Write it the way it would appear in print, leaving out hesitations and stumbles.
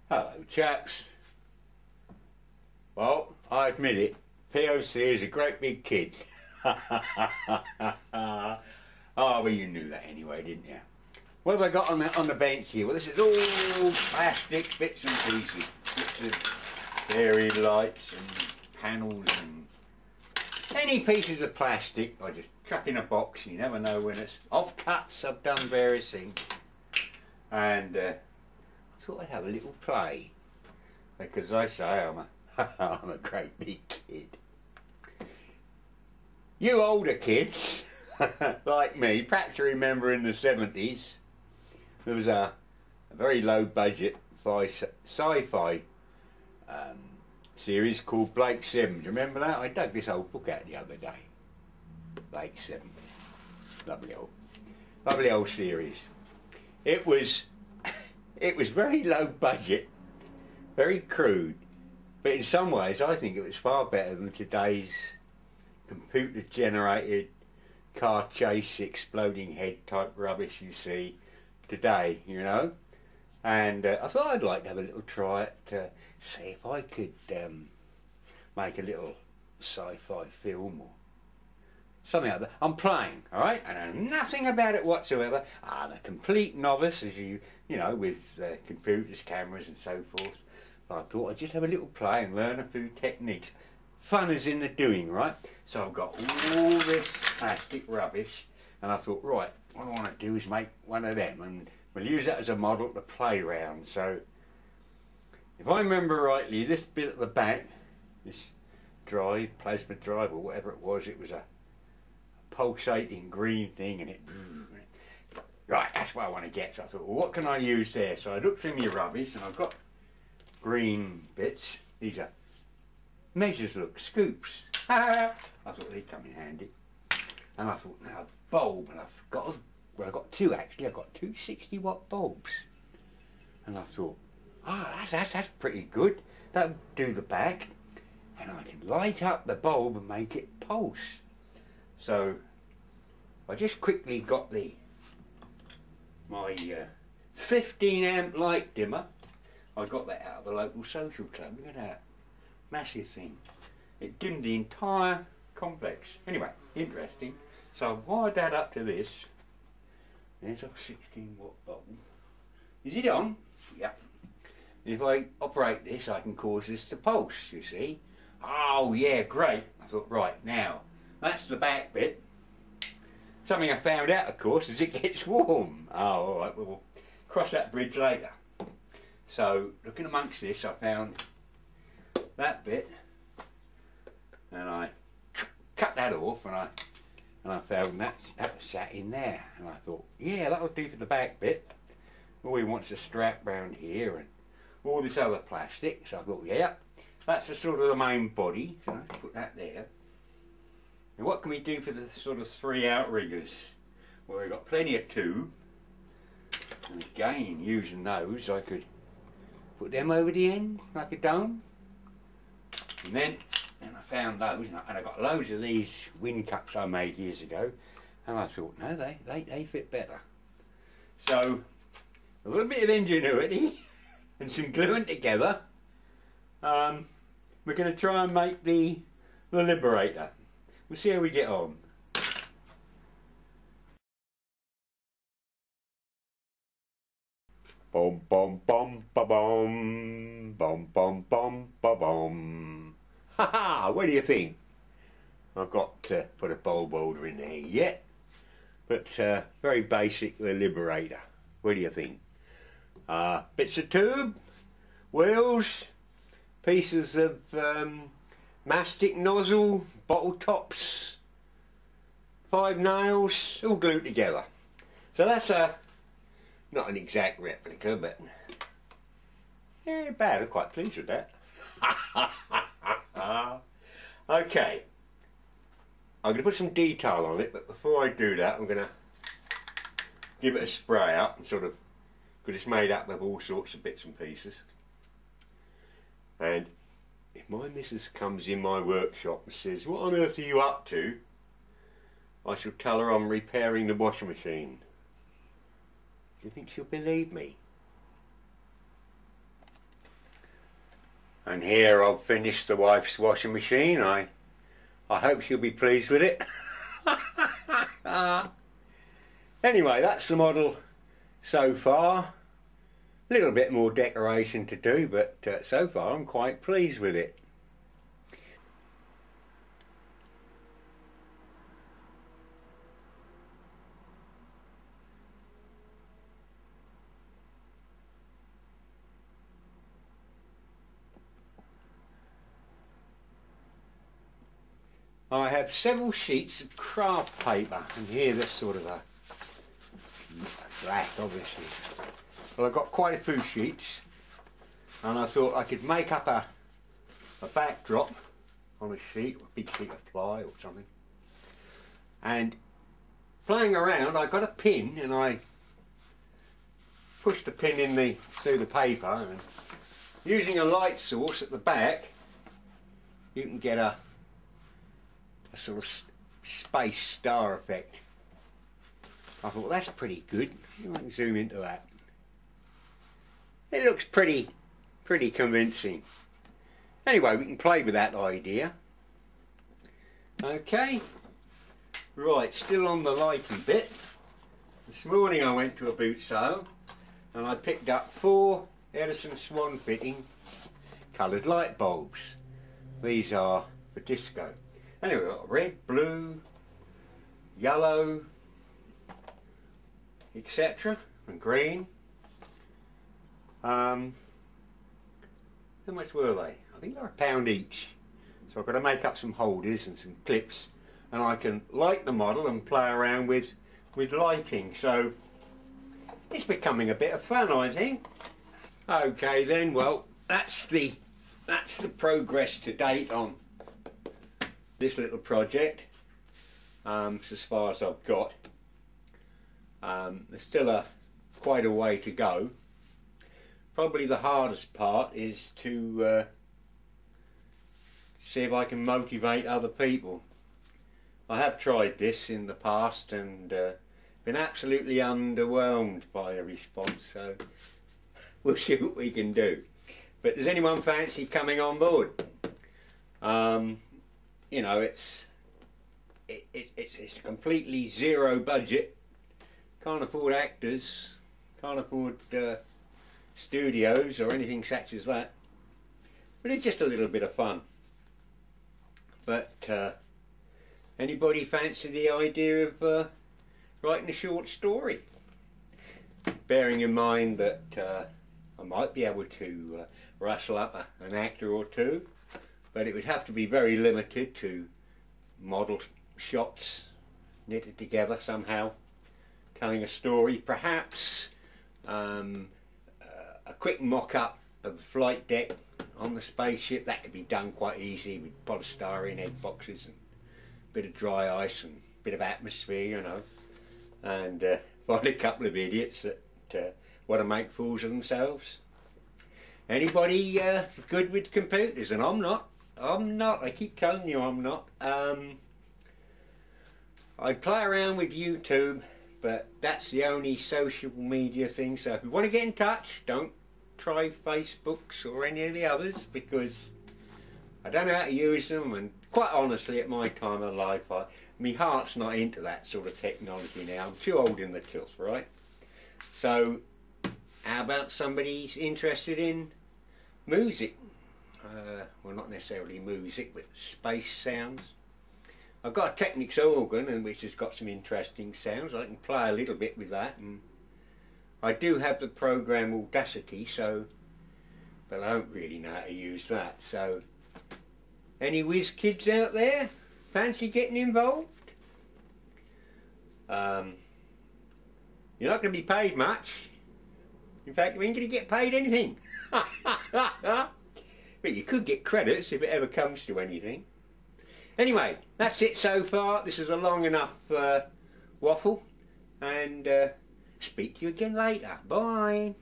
Hello chaps. Well, I admit it, POC is a great big kid. Oh, well, you knew that anyway, didn't you? What have I got on the bench here? Well, this is all plastic bits and pieces. Bits of fairy lights and panels and any pieces of plastic I just chuck in a box. You never know when it's offcuts. I've done various things. And I thought I'd have a little play. Because as I say, I'm a great big kid. You older kids, like me, perhaps you remember in the 70s, there was a very low budget sci-fi series called Blake 7. Do you remember that? I dug this old book out the other day. Blake 7. Lovely old series. It was very low budget, very crude, but in some ways I think it was far better than today's computer generated car chase exploding head type rubbish you see today, you know. And I thought I'd like to have a little try at see if I could make a little sci-fi film or something like that. I'm playing, alright? I know nothing about it whatsoever. I'm a complete novice, as you know, with computers, cameras and so forth. But I thought I'd just have a little play and learn a few techniques. Fun is in the doing, right? So I've got all this plastic rubbish and I thought, right, what I want to do is make one of them and we'll use that as a model to play around. So if I remember rightly, this bit at the back, this drive, plasma drive or whatever it was a pulsating green thing and it, right, that's what I want to get. So I thought, well, what can I use there? So I looked through my rubbish and I've got green bits. These are measures, look, scoops. I thought they'd come in handy. And I thought, now a bulb, and I've got, well, I've got two actually. I've got two 60-watt bulbs. And I thought, that's pretty good. That'll do the back. And I can light up the bulb and make it pulse. So I just quickly got my 15 amp light dimmer. I got that out of the local social club. Look at that. Massive thing. It dimmed the entire complex. Anyway, interesting. So I wired that up to this. There's a 16-watt bulb. Is it on? Yep. And if I operate this, I can cause this to pulse, you see. Oh yeah, great. I thought, right, now, that's the back bit. Something I found out, of course, is it gets warm. Oh, all right, we'll cross that bridge later. So, looking amongst this, I found that bit, and I cut that off, and I found that was sat in there, and I thought, yeah, that'll do for the back bit. All he wants a strap round here, and all this other plastic. So I thought, yeah, that's the sort of the main body. So let's put that there. And what can we do for the sort of three outriggers? Well, we've got plenty of tube, and again, using those, I could put them over the end like a dome. And then I found those, and I got loads of these wind cups I made years ago, and I thought, no, they fit better. So a little bit of ingenuity and some gluing together, we're going to try and make the Liberator. We'll see how we get on. Bom bom bom ba bom bom bom bom ba bom. Ha ha! What do you think? I've got to put a bulb holder in there yet, but very basic, the Liberator. What do you think? Bits of tube, wheels, pieces of mastic nozzle, bottle tops, 5 nails, all glued together. So that's not an exact replica, but yeah, bad. I'm quite pleased with that. Okay, I'm going to put some detail on it, but before I do that, I'm going to give it a spray up and sort of, because it's made up of all sorts of bits and pieces. And if my missus comes in my workshop and says, "What on earth are you up to?" I shall tell her I'm repairing the washing machine. Do you think she'll believe me? And here I've finished the wife's washing machine. I hope she'll be pleased with it. Anyway, that's the model so far. A little bit more decoration to do, but so far I'm quite pleased with it. I have several sheets of craft paper, and here there's sort of a black, obviously. Well, I've got quite a few sheets, and I thought I could make up a backdrop on a sheet, a big sheet of ply or something. And playing around, I got a pin, and I pushed the pin in through the paper, and using a light source at the back, you can get a sort of space star effect. I thought, that's pretty good. You can zoom into that. It looks pretty convincing. Anyway, we can play with that idea. Okay, right, still on the lighting bit. This morning I went to a boot sale and I picked up 4 Edison Swan fitting coloured light bulbs. These are for disco. Anyway, we've got red, blue, yellow, etc. and green. How much were they? I think they're £1 each. So I've got to make up some holders and some clips, and I can light the model and play around with lighting. So it's becoming a bit of fun, I think. Okay then, well, that's the progress to date on this little project. As far as I've got. There's still quite a way to go. Probably the hardest part is to see if I can motivate other people. I have tried this in the past and been absolutely underwhelmed by the response, so we'll see what we can do. But does anyone fancy coming on board? You know, it's completely zero budget. Can't afford actors, can't afford studios or anything such as that. But it's just a little bit of fun. But anybody fancy the idea of writing a short story? Bearing in mind that I might be able to rustle up an actor or two, but it would have to be very limited to model shots knitted together somehow, telling a story, perhaps a quick mock-up of the flight deck on the spaceship. That could be done quite easy with polystyrene egg boxes and a bit of dry ice and a bit of atmosphere, you know, and find a couple of idiots that want to make fools of themselves. Anybody good with computers? And I'm not. I keep telling you I'm not. I play around with YouTube, but that's the only social media thing. So if you want to get in touch, don't try Facebooks or any of the others, because I don't know how to use them, and quite honestly at my time of life my heart's not into that sort of technology now. I'm too old in the tooth, right? So how about somebody's interested in music? Well, not necessarily music, but space sounds. I've got a Technics organ which has got some interesting sounds. I can play a little bit with that, and I do have the program Audacity, so, but I don't really know how to use that. So any whiz kids out there fancy getting involved? You're not going to be paid much. In fact, you ain't going to get paid anything. But you could get credits if it ever comes to anything. Anyway, that's it so far. This is a long enough waffle, and speak to you again later. Bye.